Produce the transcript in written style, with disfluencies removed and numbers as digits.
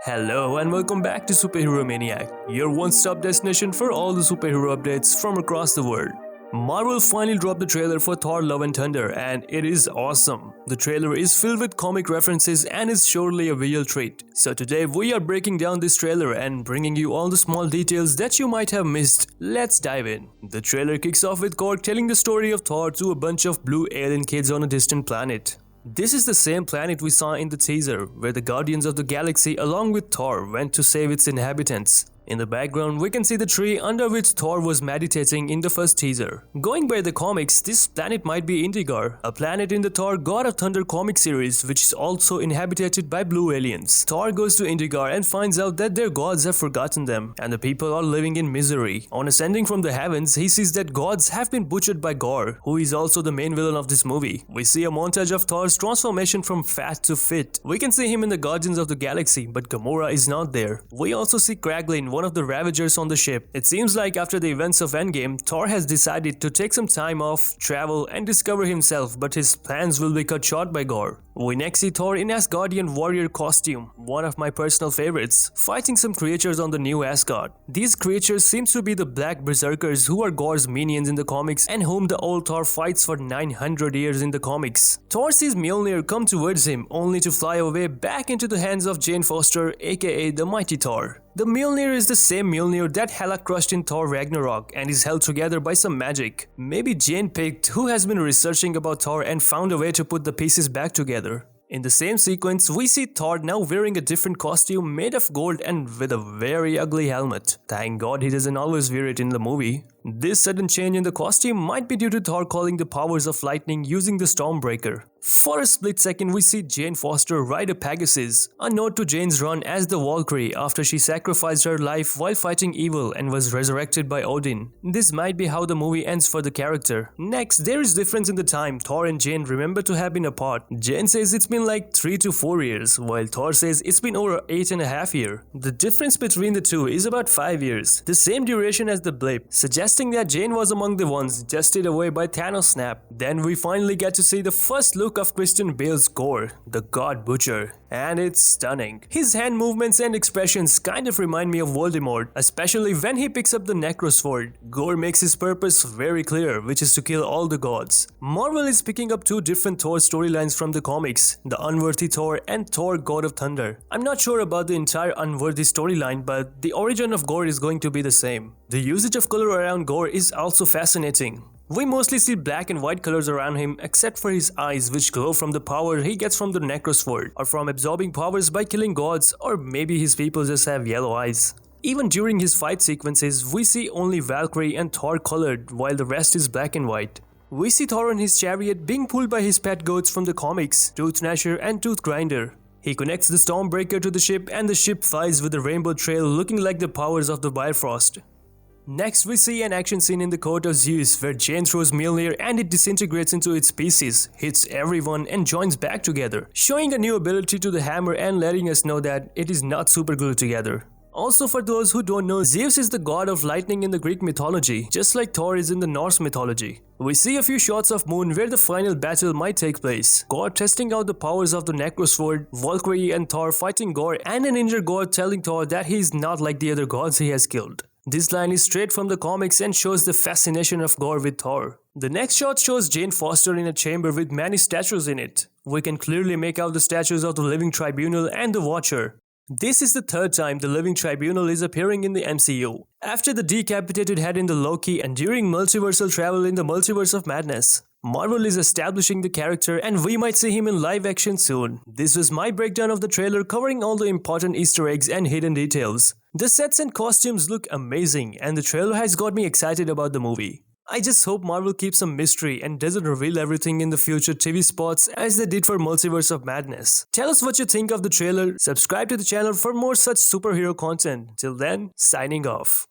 Hello and welcome back to Superhero Maniac, your one-stop destination for all the superhero updates from across the world. Marvel finally dropped the trailer for Thor Love and Thunder and it is awesome. The trailer is filled with comic references and is surely a real treat. So today we are breaking down this trailer and bringing you all the small details that you might have missed. Let's dive in. The trailer kicks off with Gorr telling the story of Thor to a bunch of blue alien kids on a distant planet. This is the same planet we saw in the teaser, where the Guardians of the Galaxy along with Thor went to save its inhabitants. In the background, we can see the tree under which Thor was meditating in the first teaser. Going by the comics, this planet might be Indigar, a planet in the Thor God of Thunder comic series which is also inhabited by blue aliens. Thor goes to Indigar and finds out that their gods have forgotten them and the people are living in misery. On ascending from the heavens, he sees that gods have been butchered by Gorr, who is also the main villain of this movie. We see a montage of Thor's transformation from fat to fit. We can see him in the Guardians of the Galaxy, but Gamora is not there. We also see Kraglin, one of the Ravagers on the ship. It seems like after the events of Endgame, Thor has decided to take some time off, travel and discover himself, but his plans will be cut short by Gorr. We next see Thor in Asgardian warrior costume, one of my personal favorites, fighting some creatures on the new Asgard. These creatures seem to be the Black Berserkers who are Gorr's minions in the comics and whom the old Thor fights for 900 years in the comics. Thor sees Mjolnir come towards him only to fly away back into the hands of Jane Foster, aka the Mighty Thor. The Mjolnir is the same Mjolnir that Hela crushed in Thor Ragnarok and is held together by some magic. Maybe Jane picked who has been researching about Thor and found a way to put the pieces back together. In the same sequence, we see Thor now wearing a different costume made of gold and with a very ugly helmet. Thank God he doesn't always wear it in the movie. This sudden change in the costume might be due to Thor calling the powers of lightning using the Stormbreaker. For a split second, we see Jane Foster ride a Pegasus, a nod to Jane's run as the Valkyrie after she sacrificed her life while fighting evil and was resurrected by Odin. This might be how the movie ends for the character. Next, there is difference in the time Thor and Jane remember to have been apart. Jane says it's been like 3 to 4 years, while Thor says it's been over 8.5 years. The difference between the two is about 5 years, the same duration as the blip, suggesting that Jane was among the ones dusted away by Thanos' snap. Then we finally get to see the first look of Christian Bale's Gorr, the God Butcher, and it's stunning. His hand movements and expressions kind of remind me of Voldemort, especially when he picks up the Necrosword. Gorr makes his purpose very clear, which is to kill all the gods. Marvel is picking up two different Thor storylines from the comics, the Unworthy Thor and Thor God of Thunder. I'm not sure about the entire Unworthy storyline, but the origin of Gorr is going to be the same. The usage of color around Gorr is also fascinating. We mostly see black and white colors around him except for his eyes, which glow from the power he gets from the Necrosword or from absorbing powers by killing gods, or maybe his people just have yellow eyes. Even during his fight sequences, we see only Valkyrie and Thor colored while the rest is black and white. We see Thor on his chariot being pulled by his pet goats from the comics, Tooth Gnasher and Tooth Grinder. He connects the Stormbreaker to the ship and the ship flies with a rainbow trail looking like the powers of the Bifrost. Next, we see an action scene in the court of Zeus where Jane throws Mjolnir and it disintegrates into its pieces, hits everyone and joins back together, showing a new ability to the hammer and letting us know that it is not super glued together. Also, for those who don't know, Zeus is the god of lightning in the Greek mythology, just like Thor is in the Norse mythology. We see a few shots of Moon where the final battle might take place. Gorr testing out the powers of the Necrosword, Valkyrie and Thor fighting Gorr, and an injured Gorr telling Thor that he is not like the other gods he has killed. This line is straight from the comics and shows the fascination of Gorr with Thor. The next shot shows Jane Foster in a chamber with many statues in it. We can clearly make out the statues of the Living Tribunal and the Watcher. This is the third time the Living Tribunal is appearing in the MCU, after the decapitated head in the Loki and during multiversal travel in the Multiverse of Madness. Marvel is establishing the character and we might see him in live action soon. This was my breakdown of the trailer covering all the important Easter eggs and hidden details. The sets and costumes look amazing and the trailer has got me excited about the movie. I just hope Marvel keeps some mystery and doesn't reveal everything in the future TV spots as they did for Multiverse of Madness. Tell us what you think of the trailer, subscribe to the channel for more such superhero content. Till then, signing off.